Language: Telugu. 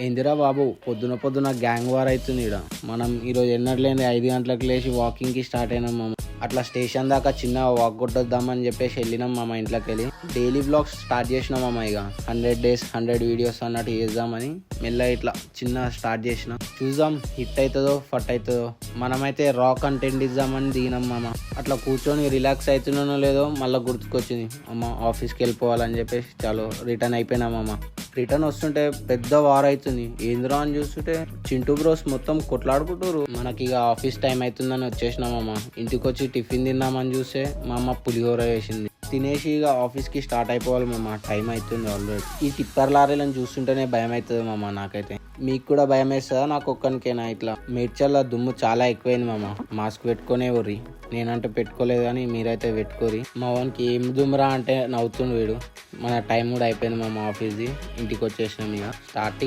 ఏందిరా బాబు, పొద్దున పొద్దున గ్యాంగ్ వార్ అవుతుంది ఈడ. మనం ఈరోజు ఎన్నట్లేని 5 గంటలకు లేచి వాకింగ్కి స్టార్ట్ అయినాం మామ. అట్లా స్టేషన్ దాకా చిన్న వాక్ కొట్టొద్దామని చెప్పేసి వెళ్ళినాం మామ. ఇంట్లోకి వెళ్ళి డైలీ బ్లాగ్స్ స్టార్ట్ చేసినాం మామ. ఇక 100 days 100 వీడియోస్ అన్నట్టు చేద్దామని మెల్ల ఇట్లా చిన్న స్టార్ట్ చేసిన. చూద్దాం హిట్ అవుతుందో ఫట్ అవుతుందో. మనమైతే రా కంటెంట్ ఇద్దామని దిగినాం మామ. అట్లా కూర్చొని రిలాక్స్ అవుతున్నానో లేదో మళ్ళీ గుర్తుకొచ్చింది, అమ్మ ఆఫీస్కి వెళ్ళిపోవాలని చెప్పేసి చాలు రిటర్న్ అయిపోయినా మామ. రిటర్న్ వస్తుంటే పెద్ద వార్ అవుతుంది. ఏందిరా అని చూస్తుంటే చింటూ బ్రోస్ మొత్తం కొట్లాడుకుంటారు. మనకి ఇక ఆఫీస్ టైం అవుతుందని వచ్చేసినామమ్మ. ఇంటికి వచ్చి టిఫిన్ తిన్నామని చూస్తే మా అమ్మ పులిహోర వేసింది. తినేసి ఇక ఆఫీస్కి స్టార్ట్ అయిపోవాలి మామ. టైం అవుతుంది ఆల్రెడీ. ఈ టిప్పర్ లారీలను చూస్తుంటేనే భయం అవుతుంది మామ నాకైతే. మీకు కూడా భయం వేస్తుందా నాకు ఒక్కనికేనా? ఇట్లా మేడ్చల్ల దుమ్ము చాలా ఎక్కువైంది మామ. మాస్క్ పెట్టుకునే వర్రి. నేనంటే పెట్టుకోలేదు కానీ మీరైతే పెట్టుకోరి. మా వానికి ఏం దుమ్మురా అంటే నవ్వుతుండు వీడు. మన టైం కూడా అయిపోయింది మామ ఆఫీస్ది. ఇంటికి వచ్చేసినాం ఇక. స్టార్టింగ్